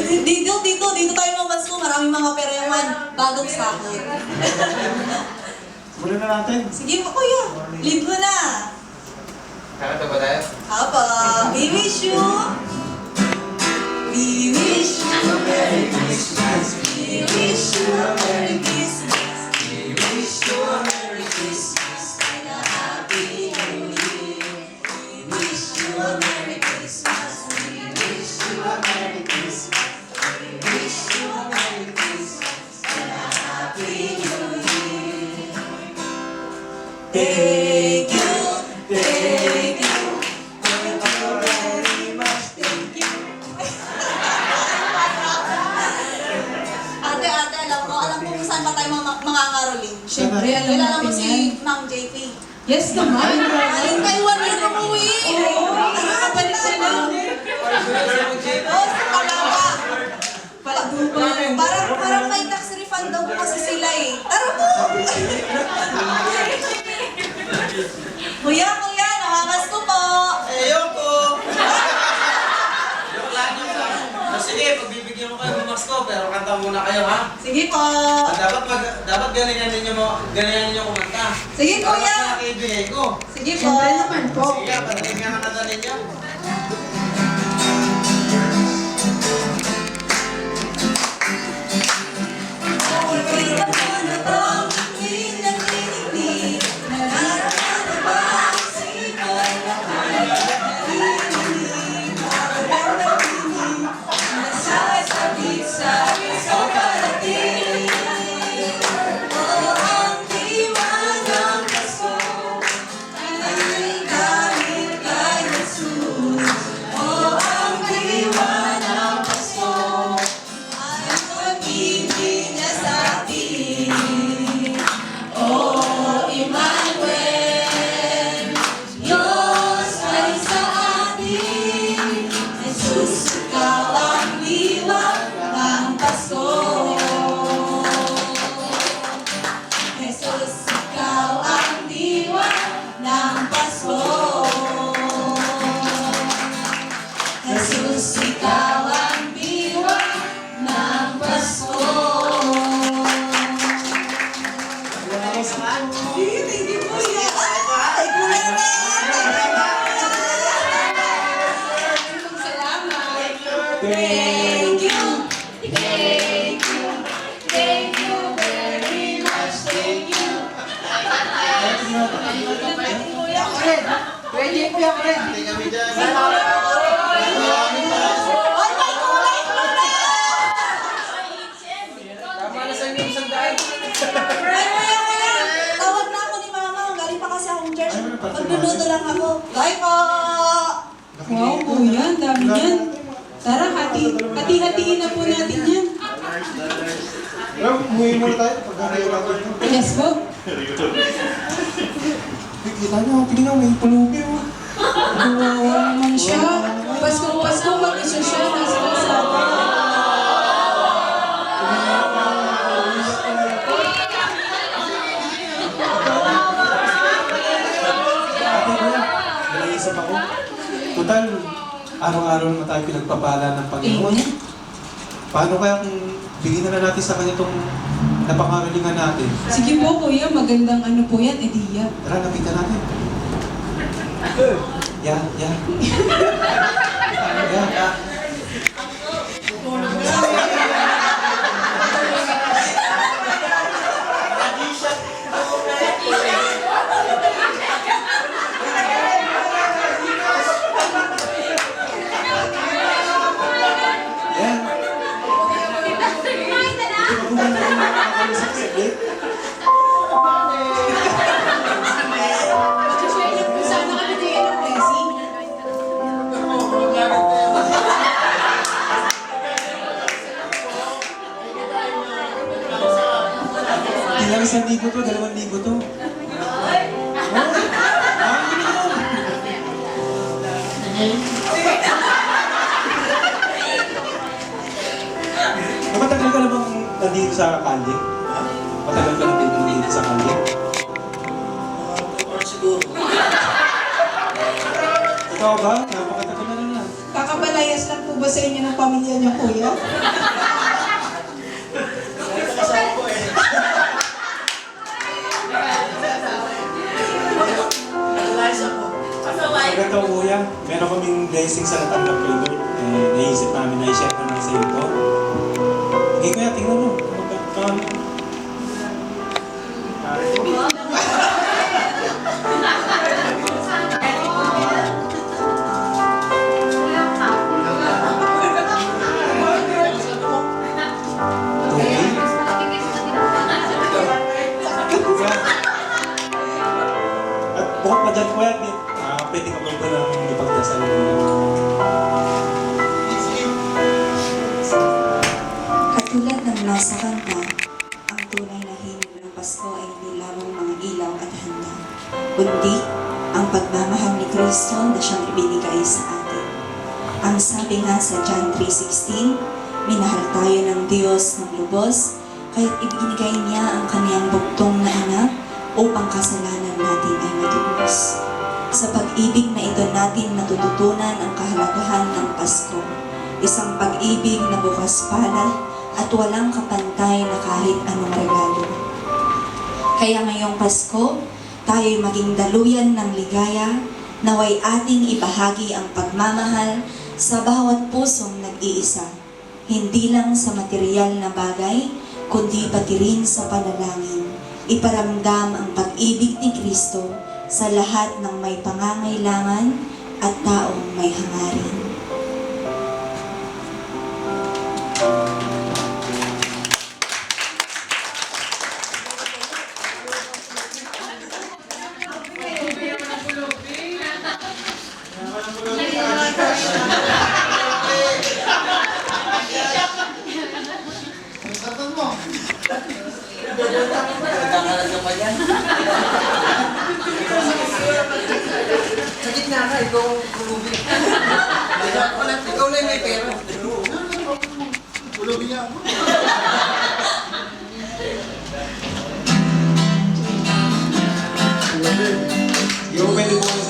Dito tayo mamasko. Maraming mga perayawan. Bagong sahod. Muna na natin. Sige mo, kuya. Lead mo na. Kakanta ba tayo? Apa, we wish you. We wish you a Merry Christmas. We wish you a Merry Christmas. We wish you a Merry Christmas and a Happy New Year. We wish you a Merry Christmas. We wish you a Merry Christmas. We wish you a Merry Christmas and a Happy New Year. Thank you, thank you. Thank you very much, thank you. Ate, alam ko kung saan pa tayo mangangaroling. Siyempre, alam Kilala mo natin yan. si Mang JP. Yes naman. Aling Taiwan yun umuwi. Oo, nakakabalik na lang. Oh, sa Palawa. Parang may tax refund daw po kasi sila eh. Tara po! Kuya, nakakas ko po. Ayoko! Joke lang. Sige, pagbibigyan mo kayo ng masko, pero kanta muna kayo, ha? Sige po. Dapat galingan ninyo kumanta. Sige, kuya. Dapat nakibigay ko. Sige po. Siyempre naman po. Sige, patingin ka ng kanta ninyo. Thank you. Thank you. Thank you very much. Thank you. Ready po yung red. Hindi kami dyan. Ay, may kulay na! Tama na sa inyo isang dahil. Kuya. Tawag na ako ni Mama. Galing pa kasi akong church. Magluluto lang ako. Bye po! Wow, kuya, ang dami yan. Tara, hati-hatiin na po natin yan. Pero umuwi muna tayo. Pagkakayo natin. Yes po. Kita nyo, tingnan mo, may pulubi mo. Kawawa naman siya. Pasko, mag-isa siya. Nasa kasama. Nalaisap ako. Total, araw-araw naman tayo pinagpapala ng Panginoon. Paano kaya kung bigyan na natin sa kanya itong napangaralingan natin? Sige po, kuya. Magandang ano po yan, idea. Tara, lapitan natin. Yan. Yan. Sana kami bigyan ng blessing. Hindi lang 1,000 to, 2,000 to. Matagal ka na bang nandito sa kalye? Matagal ka na nandito sa kalye? Siguro. Ikaw ba? Napakatagal na lang. Kakabalayas lang po ba sa inyo ng pamilya niyo, kuya? Ganito kuya, meron kaming blessing sa natanggap kay Lord. Naisip namin na i-share naman sa iyo ito. Okay kuya, tingnan mo. At bukod pa dyan kuya, pwede ka ba lang ipagdasal mo? Katulad ng nasa kanta, ang tunay na himig ng Pasko ay hindi lamang mga ilaw at handa, kundi ang pagmamahal ni Kristo na siyang ibinigay sa atin. Ang sabi nga sa John 3:16, minahal tayo ng Diyos ng lubos, kaya't ibinigay niya ang kaniyang bugtong na anak upang kasalanan natin ay matubos. Sa pag-ibig na ito natin natututunan ang kahalagahan ng Pasko, isang pag-ibig na bukas palad at walang kapantay na kahit anong regalo. Kaya ngayong Pasko, tayo'y maging daluyan ng ligaya, naway ating ibahagi ang pagmamahal sa bawat pusong nag-iisa, hindi lang sa material na bagay, kundi pati rin sa panalangin. Iparamdam ang pag-ibig ni Kristo sa lahat ng may pangangailangan at taong may hangarin. Nagkakalaga pa yan. Sa gitna ka, ikaw ang kulubi. Ikaw na yung may pera. Kulubi niya ako. Hindi mo pwede po